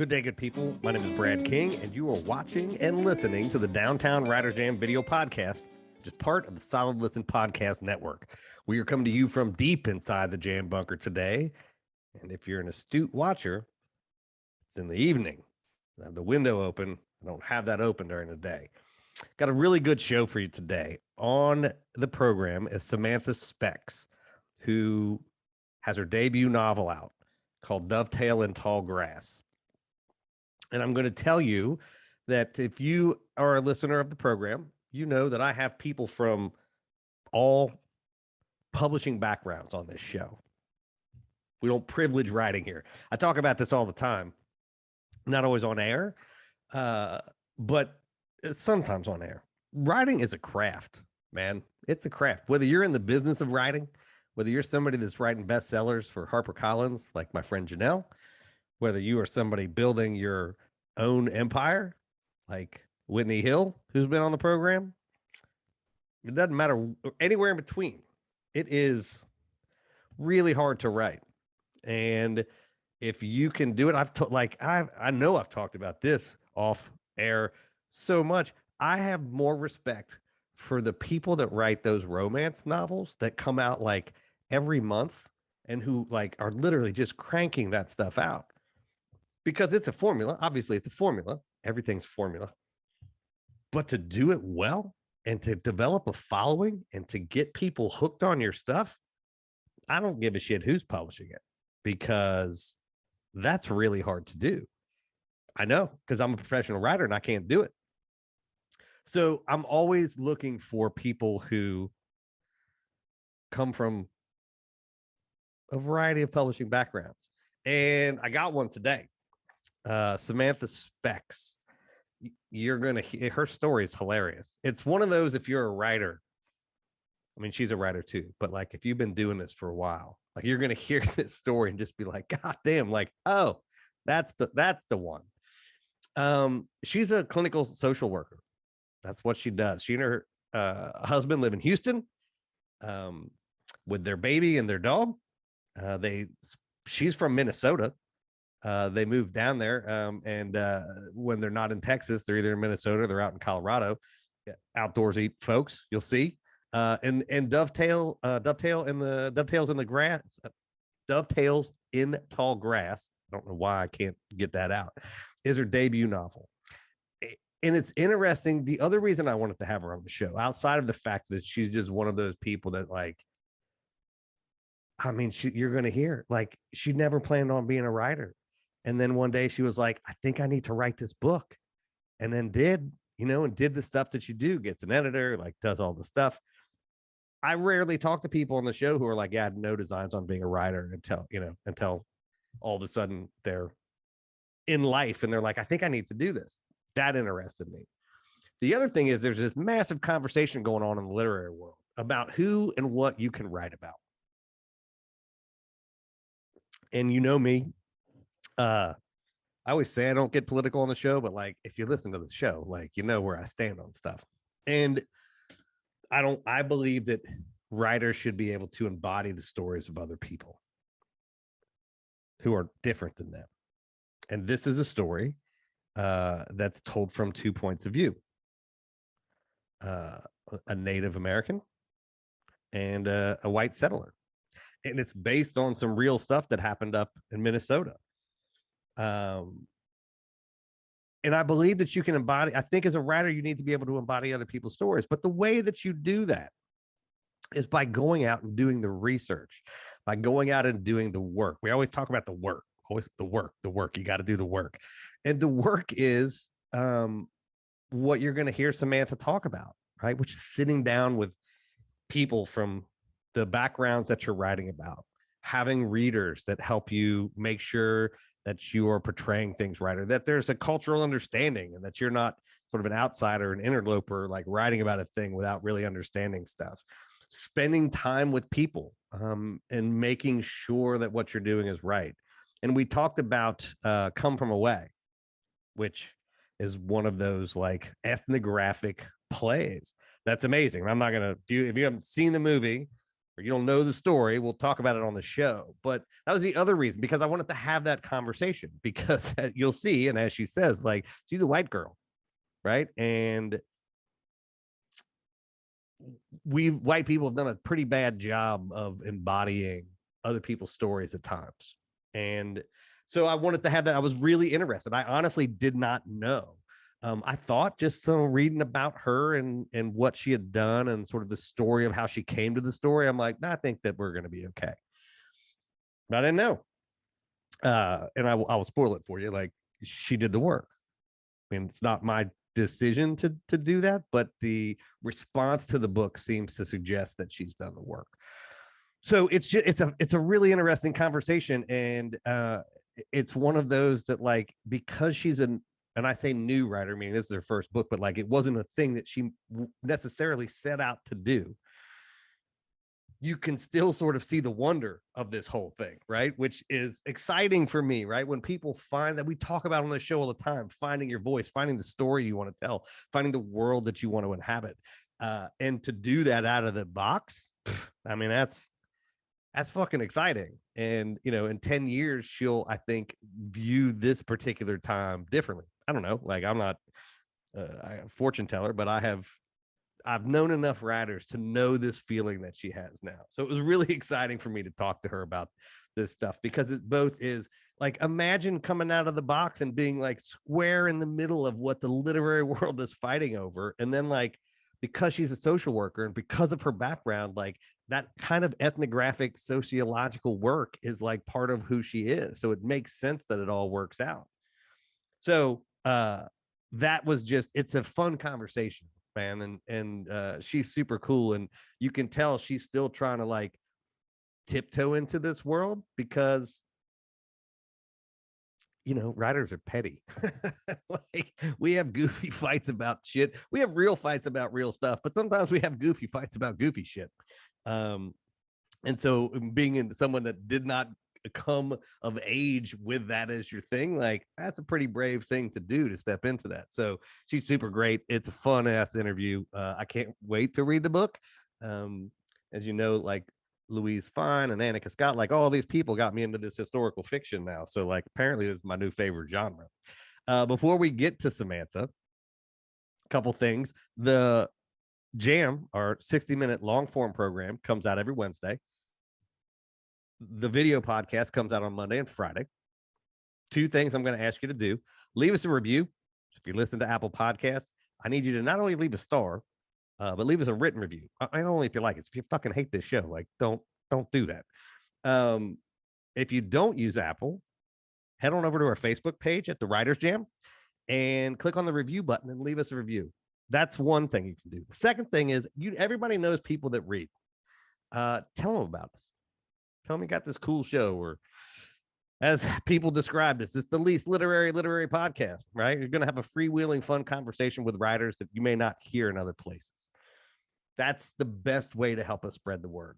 Good day, good people. My name is Brad King, and you are watching and listening to the Downtown Writers Jam video podcast, which is part of the Solid Listen Podcast Network. We are coming to you from deep inside the Jam Bunker today. And if you're an astute watcher, it's in the evening. I have the window open. I don't have that open during the day. Got a really good show for you today. On the program is Samantha Specks, who has her debut novel out called Dovetail in Tall Grass. And I'm going to tell you that if you are a listener of the program, you know that I have people from all publishing backgrounds on this show. We don't privilege writing here. I talk about this all the time, not always on air, but it's sometimes on air. Writing is a craft, man. It's a craft. Whether you're in the business of writing, whether you're somebody that's writing bestsellers for HarperCollins, like my friend Janelle, whether you are somebody building your own empire, like Whitney Hill, who's been on the program, it doesn't matter, anywhere in between. It is really hard to write. And if you can do it, I know I've talked about this off air so much. I have more respect for the people that write those romance novels that come out like every month and who like are literally just cranking that stuff out. Because it's a formula. Obviously, it's a formula. Everything's formula. But to do it well and to develop a following and to get people hooked on your stuff, I don't give a shit who's publishing it, because that's really hard to do. I know, because I'm a professional writer and I can't do it. So I'm always looking for people who come from a variety of publishing backgrounds. And I got one today. Samantha Specks. You're going to hear her story is hilarious. It's one of those, if you're a writer, I mean, she's a writer too, but like, if you've been doing this for a while, like you're going to hear this story and just be like, God damn, like, oh, that's the one. She's a clinical social worker. That's what she does. She and her husband live in Houston with their baby and their dog. She's from Minnesota. They moved down there, and when they're not in Texas, they're either in Minnesota or they're out in Colorado. Outdoorsy folks, you'll see. And Dovetails in the grass, Dovetails in Tall Grass. I don't know why I can't get that out. Is her debut novel. And it's interesting. The other reason I wanted to have her on the show, outside of the fact that she's just one of those people that, like, I mean, you're going to hear, like, she never planned on being a writer. And then one day she was like, I think I need to write this book. And then did the stuff that you do, gets an editor, like does all the stuff. I rarely talk to people on the show who are like, yeah, I had no designs on being a writer until all of a sudden they're in life and they're like, I think I need to do this. That interested me. The other thing is there's this massive conversation going on in the literary world about who and what you can write about. And you know me, I always say I don't get political on the show, but like, if you listen to the show, like, you know where I stand on stuff. And I believe that writers should be able to embody the stories of other people who are different than them. And this is a story that's told from 2 points of view. A Native American and a white settler. And it's based on some real stuff that happened up in Minnesota. And I believe that you can embody, I think as a writer, you need to be able to embody other people's stories. But the way that you do that is by going out and doing the research, by going out and doing the work. We always talk about the work, always the work. You got to do the work. And the work is what you're going to hear Samantha talk about, right? Which is sitting down with people from the backgrounds that you're writing about, having readers that help you make sure that you are portraying things right, or that there's a cultural understanding and that you're not sort of an outsider, an interloper, like writing about a thing without really understanding stuff. Spending time with people and making sure that what you're doing is right. And we talked about Come From Away, which is one of those like ethnographic plays. That's amazing. I'm not going to, if you haven't seen the movie, or you don't know the story, we'll talk about it on the show. But that was the other reason, because I wanted to have that conversation, because you'll see, and as she says, like, she's a white girl, right? And white people have done a pretty bad job of embodying other people's stories at times. And so I wanted to have that. I was really interested. I honestly did not know. I thought just reading about her and what she had done and sort of the story of how she came to the story, I'm like, I think that we're going to be okay. But I didn't know. And I will spoil it for you. Like, she did the work. I mean, it's not my decision to do that, but the response to the book seems to suggest that she's done the work. So it's a really interesting conversation, and it's one of those that, like, because she's and I say new writer, meaning this is her first book, but like, it wasn't a thing that she necessarily set out to do. You can still sort of see the wonder of this whole thing, right? Which is exciting for me, right? When people find that, we talk about on the show all the time, finding your voice, finding the story you want to tell, finding the world that you want to inhabit. And to do that out of the box, I mean, that's fucking exciting. And, in 10 years, she'll, I think, view this particular time differently. I don't know. Like, I'm not a fortune teller, but I've known enough writers to know this feeling that she has now. So it was really exciting for me to talk to her about this stuff, because it both is like, imagine coming out of the box and being like square in the middle of what the literary world is fighting over. And then, like, because she's a social worker and because of her background, like, that kind of ethnographic sociological work is like part of who she is. So it makes sense that it all works out. So that was just, it's a fun conversation, man. And she's super cool. And you can tell she's still trying to, like, tiptoe into this world, because, writers are petty. Like, we have goofy fights about shit. We have real fights about real stuff, but sometimes we have goofy fights about goofy shit. And so being someone that did not come of age with that as your thing, like, that's a pretty brave thing to do, to step into that. So she's super great. It's a fun ass interview. I can't wait to read the book. As you know, like, Louise Fine and Annika Scott, like, all these people got me into this historical fiction now. So, like, apparently this is my new favorite genre. Before we get to Samantha, a couple things. The Jam, our 60-minute long form program, comes out every Wednesday. The video podcast comes out on Monday and Friday. Two things I'm going to ask you to do: leave us a review. If you listen to Apple Podcasts, I need you to not only leave a star, but leave us a written review. I only if you like it. If you fucking hate this show, like, don't do that. If you don't use Apple, head on over to our Facebook page at the Writers Jam and click on the review button and leave us a review. That's one thing you can do. The second thing is, everybody knows people that read. Tell them about us. Tell them you got this cool show, or as people describe this, it's the least literary podcast, right? You're going to have a freewheeling, fun conversation with writers that you may not hear in other places. That's the best way to help us spread the word.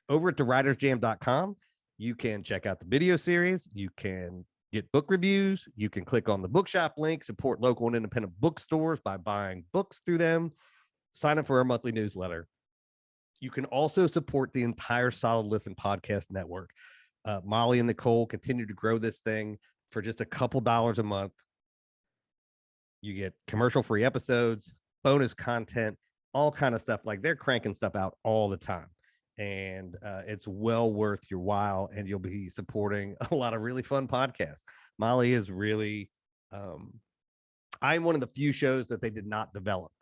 Over at thewritersjam.com, you can check out the video series. You can get book reviews. You can click on the bookshop link, support local and independent bookstores by buying books through them, sign up for our monthly newsletter. You can also support the entire Solid Listen podcast network. Molly and Nicole continue to grow this thing for just a couple dollars a month. You get commercial-free episodes, bonus content, all kind of stuff. Like, they're cranking stuff out all the time. And it's well worth your while, and you'll be supporting a lot of really fun podcasts. Molly is really, I'm one of the few shows that they did not develop.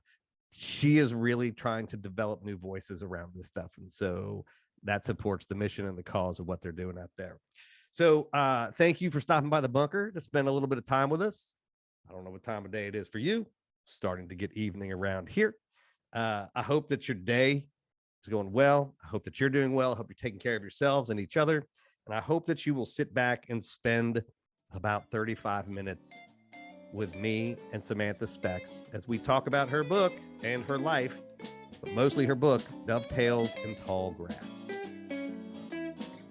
She is really trying to develop new voices around this stuff. And so that supports the mission and the cause of what they're doing out there. So thank you for stopping by the bunker to spend a little bit of time with us. I don't know what time of day it is for you. Starting to get evening around here. I hope that your day is going well. I hope that you're doing well. I hope you're taking care of yourselves and each other. And I hope that you will sit back and spend about 35 minutes with me and Samantha Specks as we talk about her book and her life, but mostly her book, Dovetails in Tall Grass.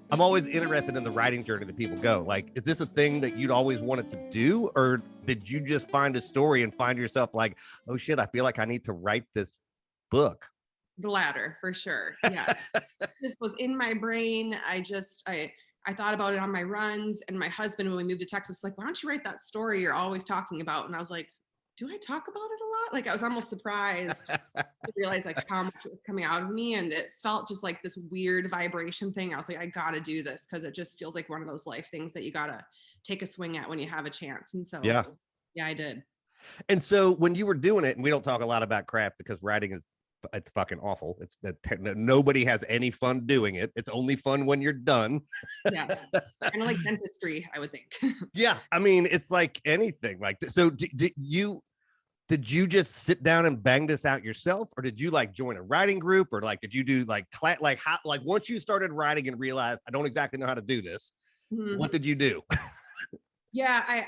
I'm always interested in the writing journey that people go. Like, is this a thing that you'd always wanted to do? Or did you just find a story and find yourself like, oh shit, I feel like I need to write this book? The latter, for sure. Yes. This was in my brain. I thought about it on my runs, and my husband, when we moved to Texas, was like, why don't you write that story you're always talking about? And I was like, do I talk about it a lot? Like, I was almost surprised to realize like how much it was coming out of me. And it felt just like this weird vibration thing. I was like, I gotta do this because it just feels like one of those life things that you gotta take a swing at when you have a chance. And so Yeah. yeah, I did. And so when you were doing it, and we don't talk a lot about crap because writing is, it's fucking awful. It's that nobody has any fun doing it. It's only fun when you're done. Yeah. Kind of like dentistry, I would think. Yeah. I mean, it's like anything like this. So did you just sit down and bang this out yourself, or did you like join a writing group, or like did you do like how, like once you started writing and realized I don't exactly know how to do this, what did you do? Yeah,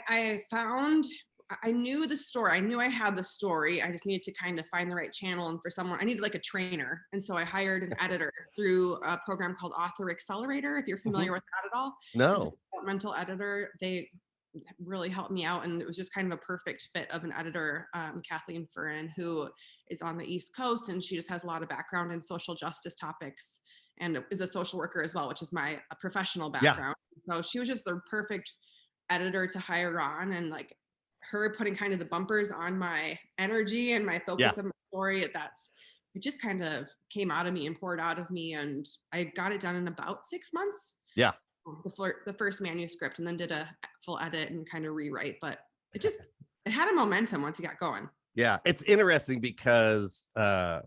I knew the story. I knew I had the story. I just needed to kind of find the right channel. And for someone, I needed like a trainer. And so I hired an editor through a program called Author Accelerator, if you're familiar with that at all. No. It's a developmental editor. They really helped me out. And it was just kind of a perfect fit of an editor, Kathleen Furin, who is on the East Coast. And she just has a lot of background in social justice topics and is a social worker as well, which is my professional background. Yeah. So she was just the perfect editor to hire on, and like her putting kind of the bumpers on my energy and my focus of my story. It just kind of came out of me and poured out of me, and I got it done in about 6 months. Yeah. The first manuscript, and then did a full edit and kind of rewrite, but it had a momentum once it got going. Yeah, it's interesting because the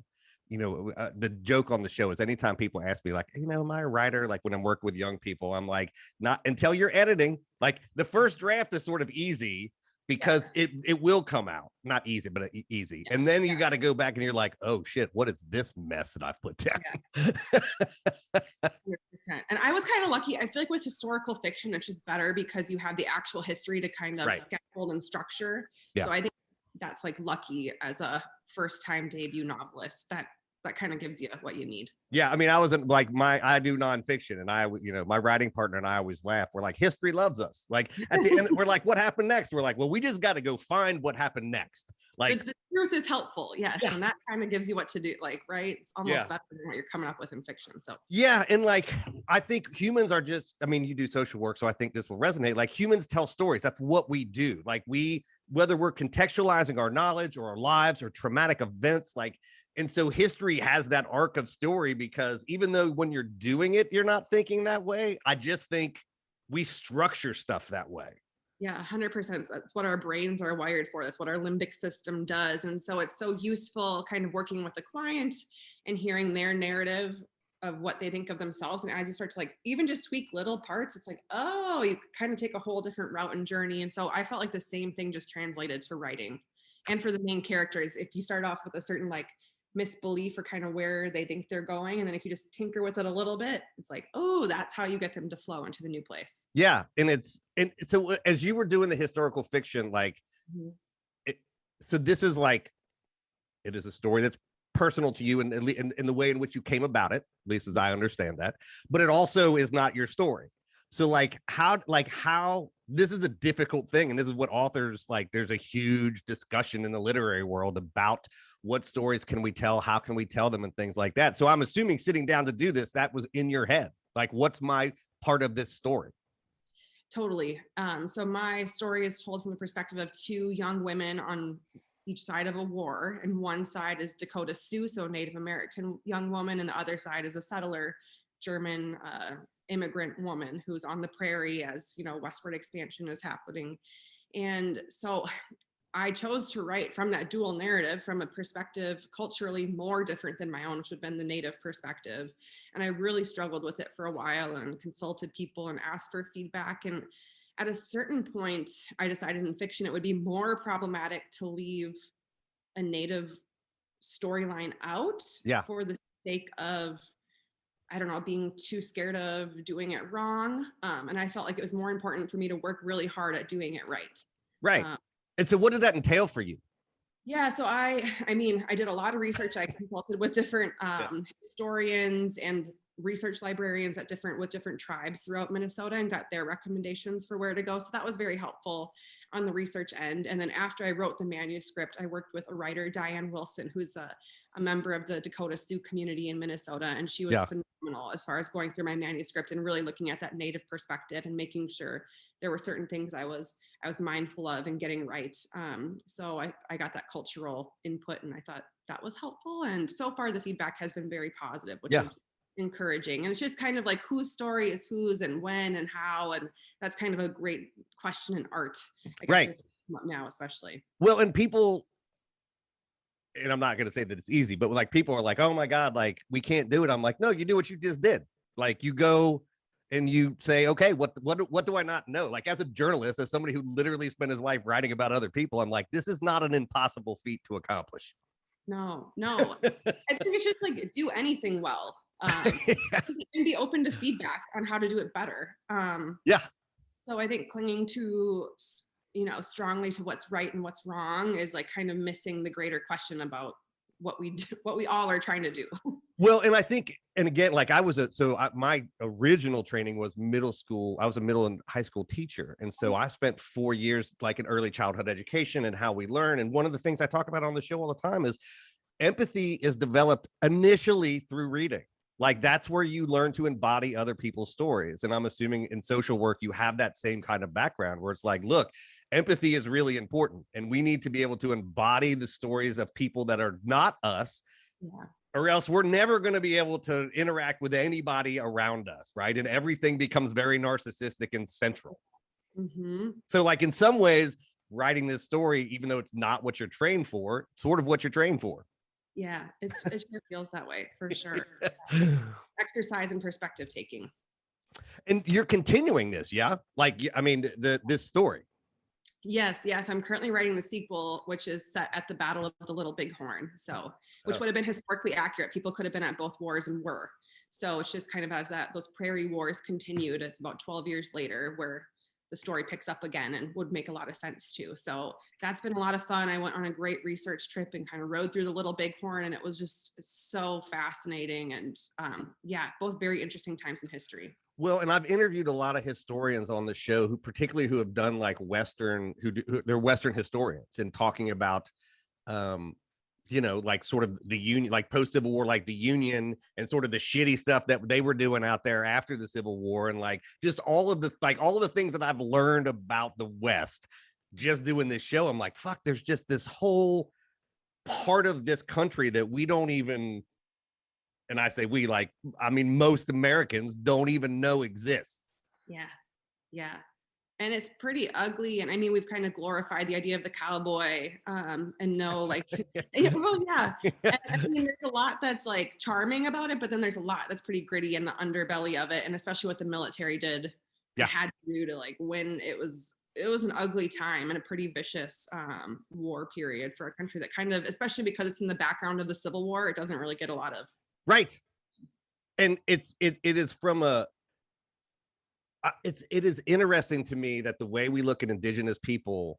joke on the show is anytime people ask me like, am I a writer? Like when I'm working with young people, I'm like, not until you're editing. Like the first draft is sort of easy because it will come out, not easy, but easy. And then you got to go back and you're like, oh shit, what is this mess that I've put down? 100%. And I was kind of lucky. I feel like with historical fiction, it's just better because you have the actual history to kind of scaffold and structure. Yeah. So I think that's like lucky as a first time debut novelist, that kind of gives you what you need. Yeah. I mean, I wasn't like I do nonfiction, and my writing partner and I always laugh. We're like, history loves us. Like at the end, we're like, what happened next? We're like, well, we just got to go find what happened next. Like the truth is helpful. Yes. Yeah. And that kind of gives you what to do. Like, right. It's almost better than what you're coming up with in fiction. So yeah. And like, I think humans are just, you do social work, so I think this will resonate. Like humans tell stories. That's what we do. Like whether we're contextualizing our knowledge or our lives or traumatic events, like, and so history has that arc of story, because even though when you're doing it, you're not thinking that way, I just think we structure stuff that way. Yeah, 100%. That's what our brains are wired for. That's what our limbic system does. And so it's so useful kind of working with the client and hearing their narrative of what they think of themselves. And as you start to like even just tweak little parts, it's like, oh, you kind of take a whole different route and journey. And so I felt like the same thing just translated to writing. And for the main characters, if you start off with a certain like misbelief or kind of where they think they're going, and then if you just tinker with it a little bit, it's like, oh, that's how you get them to flow into the new place. Yeah. And so as you were doing the historical fiction, like so this is like, it is a story that's personal to you in the way in which you came about it, at least as I understand that, but it also is not your story. So like how this is a difficult thing, and this is what authors like, there's a huge discussion in the literary world about what stories can we tell, how can we tell them, and things like that. So I'm assuming sitting down to do this, that was in your head, like what's my part of this story? Totally. So my story is told from the perspective of two young women on each side of a war, and one side is Dakota Sioux, so Native American young woman, and the other side is a settler German immigrant woman who's on the prairie as westward expansion is happening. And so I chose to write from that dual narrative, from a perspective culturally more different than my own, which would have been the Native perspective. And I really struggled with it for a while and consulted people and asked for feedback. And at a certain point, I decided in fiction it would be more problematic to leave a Native storyline out for the sake of, I don't know, being too scared of doing it wrong. And I felt like it was more important for me to work really hard at doing it right. Right. And so what did that entail for you? Yeah, so I did a lot of research. I consulted with different historians and research librarians with different tribes throughout Minnesota and got their recommendations for where to go. So that was very helpful on the research end. And then after I wrote the manuscript, I worked with a writer, Diane Wilson, who's a member of the Dakota Sioux community in Minnesota. And she was phenomenal as far as going through my manuscript and really looking at that Native perspective and making sure there were certain things I was mindful of and getting right. So I got that cultural input and I thought that was helpful. And so far the feedback has been very positive, which is encouraging. And it's just kind of like whose story is whose and when and how. And that's kind of a great question in art, I guess, now, especially. Well, and people, and I'm not going to say that it's easy, but like people are like, oh my God, like we can't do it. I'm like, no, you do what you just did. Like you go and you say, okay, what do I not know? Like as a journalist, as somebody who literally spent his life writing about other people, I'm like, this is not an impossible feat to accomplish. No. I think it's just like do anything well. And be open to feedback on how to do it better. So I think clinging to, strongly to what's right and what's wrong is like kind of missing the greater question about what we all are trying to do. Well, and I think, and again, like my original training was middle school. I was a middle and high school teacher. And so I spent 4 years like in early childhood education and how we learn. And one of the things I talk about on the show all the time is empathy is developed initially through reading. Like that's where you learn to embody other people's stories. And I'm assuming in social work, you have that same kind of background where it's like, look, empathy is really important. And we need to be able to embody the stories of people that are not us, or else we're never going to be able to interact with anybody around us. Right. And everything becomes very narcissistic and central. So like in some ways, writing this story, even though it's not what you're trained for, sort of what you're trained for. Yeah, it sure feels that way for sure. Exercise and perspective taking. And you're continuing this, like I mean, this story. Yes. I'm currently writing the sequel, which is set at the Battle of the Little Bighorn. So, which would have been historically accurate. People could have been at both wars and were. So it's just kind of as those prairie wars continued. It's about 12 years later where the story picks up again and would make a lot of sense too. So that's been a lot of fun. I went on a great research trip and kind of rode through the Little Bighorn, and it was just so fascinating. And both very interesting times in history. Well, and I've interviewed a lot of historians on the show who have done like Western, they're Western historians and talking about, like sort of the Union, like post-Civil War, like the Union and sort of the shitty stuff that they were doing out there after the Civil War. And like, just all of the things that I've learned about the West, just doing this show. I'm like, fuck, there's just this whole part of this country that we don't even, and I say we, like, I mean, most Americans don't even know exists. Yeah. And it's pretty ugly. And I mean, we've kind of glorified the idea of the cowboy and like, well, yeah. And, I mean, there's a lot that's like charming about it, but then there's a lot that's pretty gritty in the underbelly of it. And especially what the military did, had to do to like win. It was an ugly time and a pretty vicious war period for a country that kind of, especially because it's in the background of the Civil War, it doesn't really get a lot of. Right. And it is from it is interesting to me that the way we look at Indigenous people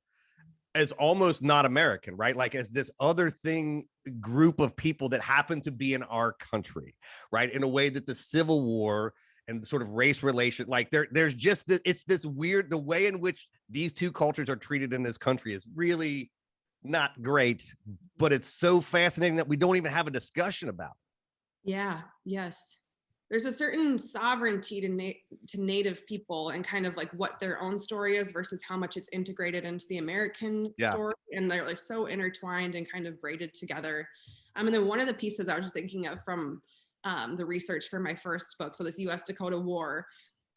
as almost not American, right? Like as this other group of people that happen to be in our country, right? In a way that the Civil War and the sort of race relation, like there's just it's this weird, the way in which these two cultures are treated in this country is really not great, but it's so fascinating that we don't even have a discussion about. Yes. There's a certain sovereignty to Native people and kind of like what their own story is versus how much it's integrated into the American story. And they're like so intertwined and kind of braided together. And then one of the pieces I was just thinking of from the research for my first book, so this US Dakota War,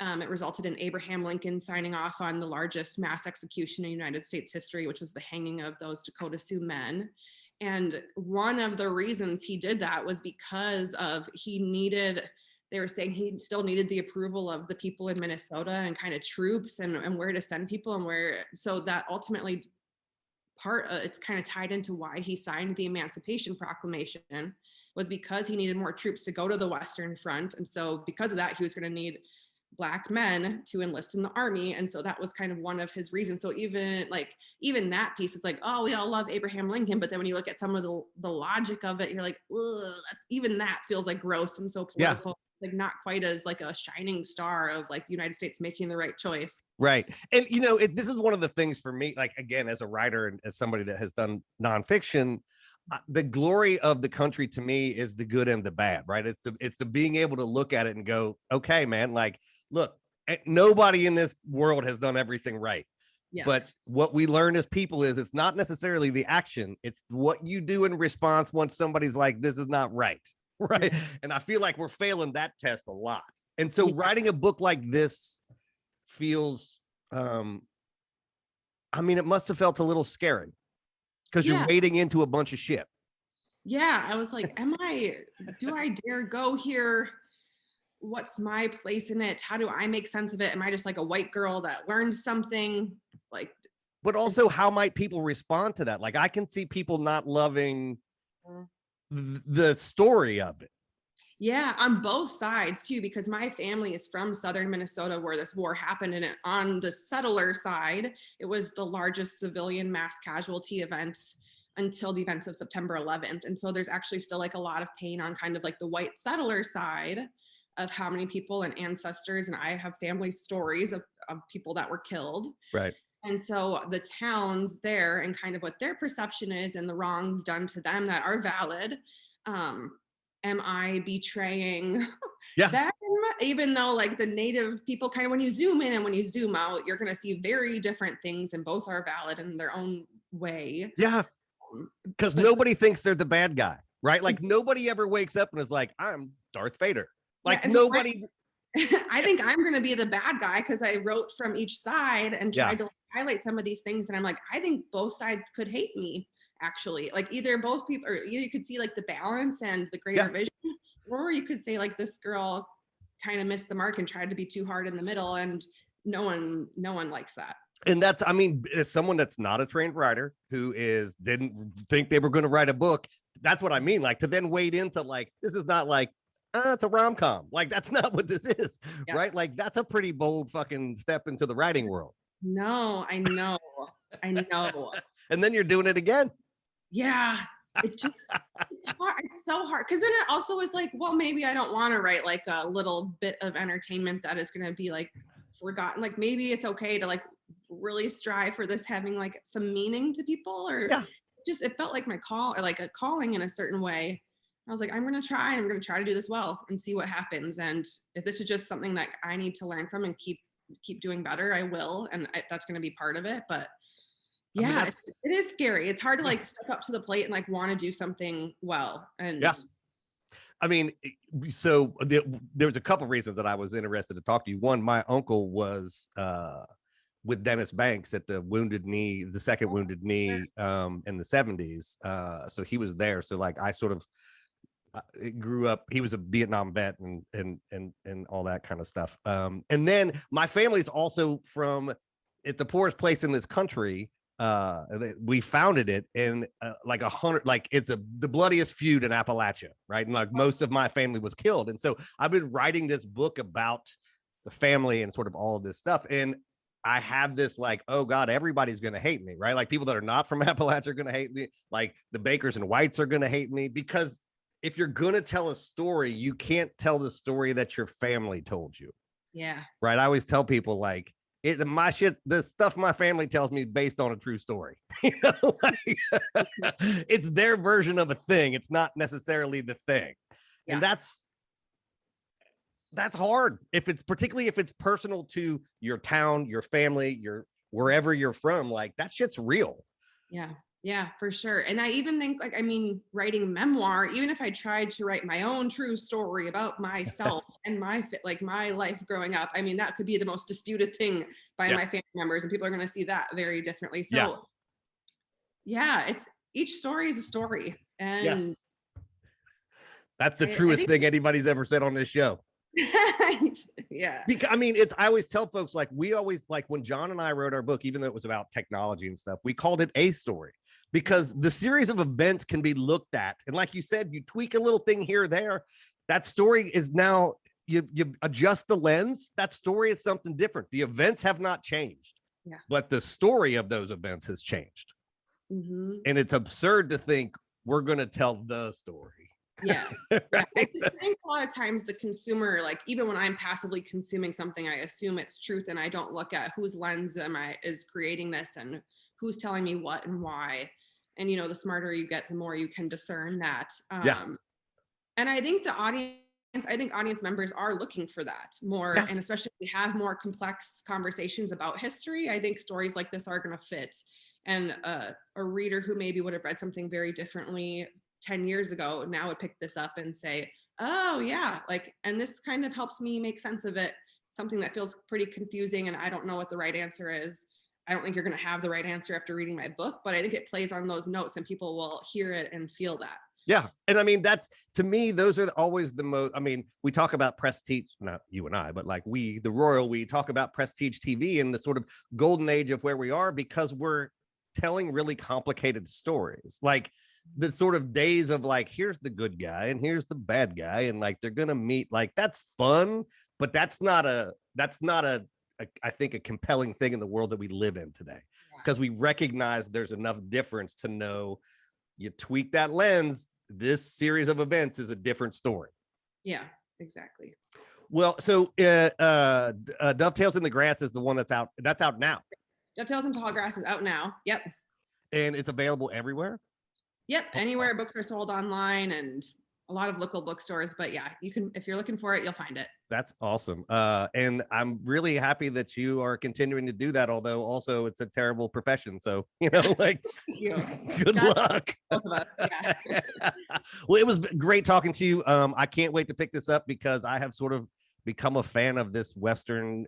it resulted in Abraham Lincoln signing off on the largest mass execution in United States history, which was the hanging of those Dakota Sioux men. And one of the reasons he did that was because they were saying he still needed the approval of the people in Minnesota and kind of troops and where to send people and where, so that ultimately it's kind of tied into why he signed the Emancipation Proclamation, was because he needed more troops to go to the Western Front. And so because of that, he was going to need Black men to enlist in the army. And so that was kind of one of his reasons. So even that piece, it's like, oh, we all love Abraham Lincoln. But then when you look at some of the logic of it, you're like, ugh, even that feels like gross and so political. like not quite as like a shining star of like the United States making the right choice. Right. And, this is one of the things for me, like, again, as a writer and as somebody that has done nonfiction, the glory of the country to me is the good and the bad, right? It's the being able to look at it and go, okay, man, like, look, nobody in this world has done everything right. Yes. But what we learn as people is it's not necessarily the action, it's what you do in response once somebody's like, this is not right. Right. And I feel like we're failing that test a lot. And so writing a book like this feels, it must have felt a little scary because you're wading into a bunch of shit. Yeah. I was like, do I dare go here? What's my place in it? How do I make sense of it? Am I just like a white girl that learned something? Like, but also how might people respond to that? Like, I can see people not loving the story of it. Yeah, on both sides too, because my family is from southern Minnesota where this war happened, and on the settler side, it was the largest civilian mass casualty event until the events of September 11th. And so there's actually still like a lot of pain on kind of like the white settler side of how many people and ancestors, and I have family stories of people that were killed. Right. And so the towns there and kind of what their perception is and the wrongs done to them that are valid. Am I betraying them? Even though like the native people kind of, when you zoom in and when you zoom out, you're going to see very different things and both are valid in their own way. Yeah. Because nobody thinks they're the bad guy, right? Like nobody ever wakes up and is like, I'm Darth Vader. Like nobody. I think I'm going to be the bad guy because I wrote from each side and tried to highlight some of these things. And I'm like, I think both sides could hate me, actually. Like either both people, or either you could see like the balance and the greater vision, or you could say like this girl kind of missed the mark and tried to be too hard in the middle. And no one likes that. And that's, as someone that's not a trained writer who didn't think they were going to write a book, that's what I mean. Like to then wade into like, this is not like, it's a rom-com. Like that's not what this is, right? Like that's a pretty bold fucking step into the writing world. No, I know. And then you're doing it again. Yeah. It's hard. It's so hard. Cause then it also is like, well, maybe I don't want to write like a little bit of entertainment that is going to be like forgotten. Like maybe it's okay to like really strive for this having like some meaning to people, or it felt like my call, or like a calling in a certain way. I was like, I'm going to try to do this well and see what happens. And if this is just something that I need to learn from and keep doing better, I will. And that's going to be part of it. But it is scary. It's hard to like step up to the plate and like want to do something well. And so there was a couple reasons that I was interested to talk to you. One, my uncle was with Dennis Banks at the second Wounded Knee in the 70s. So he was there. So like I sort of grew up, he was a Vietnam vet and all that kind of stuff. And then my family's also from the poorest place in this country. We founded it in like it's the bloodiest feud in Appalachia, right? And like most of my family was killed. And so I've been writing this book about the family and sort of all of this stuff. And I have this like, oh God, everybody's going to hate me, right? Like people that are not from Appalachia are going to hate me. Like the Bakers and Whites are going to hate me, because if you're going to tell a story, you can't tell the story that your family told you. Yeah. Right. I always tell people like the stuff my family tells me is based on a true story. It's their version of a thing. It's not necessarily the thing. Yeah. And that's hard particularly if it's personal to your town, your family, wherever you're from. Like that shit's real. Yeah, for sure. And I even think writing memoir, even if I tried to write my own true story about myself and my life growing up, that could be the most disputed thing by my family members, and people are going to see that very differently. So it's each story is a story. And that's the truest thing anybody's ever said on this show. Because I always tell folks, like we always, like when John and I wrote our book, even though it was about technology and stuff, we called it a story, because the series of events can be looked at, and like you said, you tweak a little thing here or there, that story is now, you adjust the lens, that story is something different. The events have not changed, but the story of those events has changed. And it's absurd to think we're going to tell the story. Yeah. Yeah. Right? I think a lot of times the consumer, like even when I'm passively consuming something, I assume it's truth and I don't look at whose lens is creating this and who's telling me what and why. And the smarter you get, the more you can discern that. Yeah. And I think audience members are looking for that more. Yeah. And especially if we have more complex conversations about history, I think stories like this are going to fit. And a reader who maybe would have read something very differently 10 years ago now would pick this up and say, oh yeah, like, and this kind of helps me make sense of it. Something that feels pretty confusing and I don't know what the right answer is. I don't think you're going to have the right answer after reading my book, but I think it plays on those notes and people will hear it and feel that. Yeah. And I mean, that's, to me, those are always the most, I mean, we talk about prestige, not you and I, but like we talk about prestige TV and the sort of golden age of where we are because we're telling really complicated stories. Like the sort of days of like, here's the good guy and here's the bad guy. And like, they're going to meet, like, that's fun, but that's not a I think a compelling thing in the world that we live in today, because we recognize there's enough difference to know you tweak that lens. This series of events is a different story. Yeah, exactly. Well, so Dovetails in the Grass is the one that's out now. Dovetails in Tall Grass is out now. Yep. And it's available everywhere. Yep. Anywhere books are sold online and a lot of local bookstores, but yeah, you can, if you're looking for it, you'll find it. That's awesome. And I'm really happy that you are continuing to do that, although also it's a terrible profession. So, like, good luck. Both of us. Yeah. Well, it was great talking to you. I can't wait to pick this up because I have sort of become a fan of this Western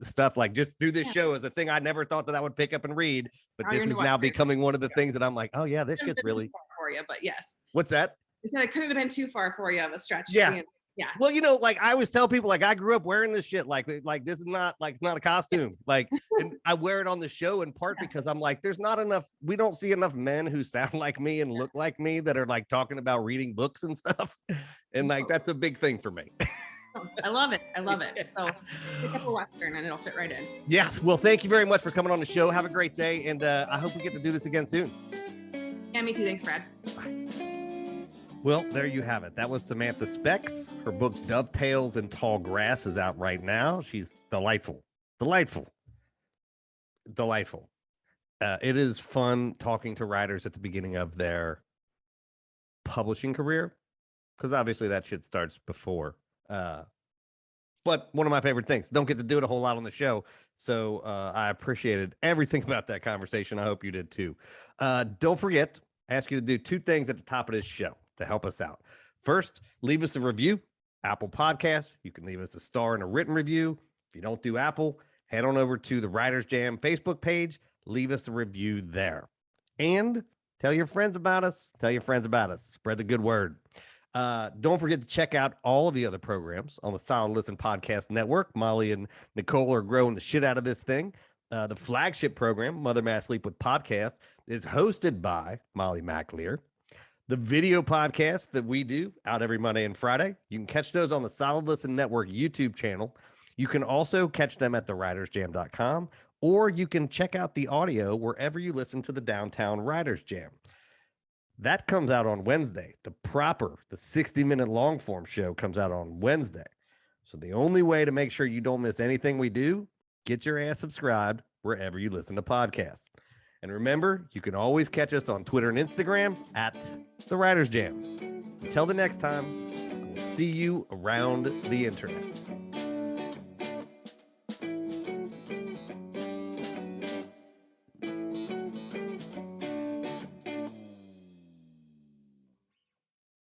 stuff. Like, just through this show is a thing I never thought that I would pick up and read, but this is now becoming one of the things that I'm like, oh yeah, this shit's really for you. But yes. What's that? I said it couldn't have been too far for you of a stretch. Yeah. Yeah. Well, like I always tell people, like, I grew up wearing this shit. Like this is not a costume. Like, and I wear it on the show in part because I'm like, there's not enough. We don't see enough men who sound like me and look like me that are like talking about reading books and stuff. And like, that's a big thing for me. I love it. I love it. So pick up a Western and it'll fit right in. Yes. Well, thank you very much for coming on the show. Have a great day. And I hope we get to do this again soon. Yeah, me too. Thanks, Brad. Bye. Well, there you have it. That was Samantha Specks. Her book Dovetails in Tall Grass is out right now. She's delightful. It is fun talking to writers at the beginning of their publishing career, because obviously that shit starts before. But one of my favorite things. Don't get to do it a whole lot on the show. So I appreciated everything about that conversation. I hope you did too. Don't forget, I ask you to do two things at the top of this show to help us out. First, leave us a review. Apple Podcasts. You can leave us a star and a written review. If you don't do Apple, head on over to the Writers Jam Facebook page. Leave us a review there. And tell your friends about us. Spread the good word. Don't forget to check out all of the other programs on the Solid Listen Podcast Network. Molly and Nicole are growing the shit out of this thing. The flagship program, Mother Mass Sleep with Podcast, is hosted by Molly McAleer. The video podcast that we do out every Monday and Friday, you can catch those on the Solid Listen Network YouTube channel. You can also catch them at thewritersjam.com, or you can check out the audio wherever you listen to the Downtown Writers Jam. That comes out on Wednesday. The 60-minute long form show comes out on Wednesday. So the only way to make sure you don't miss anything we do, get your ass subscribed wherever you listen to podcasts. And remember, you can always catch us on Twitter and Instagram at The Writers Jam. Until the next time, we'll see you around the internet.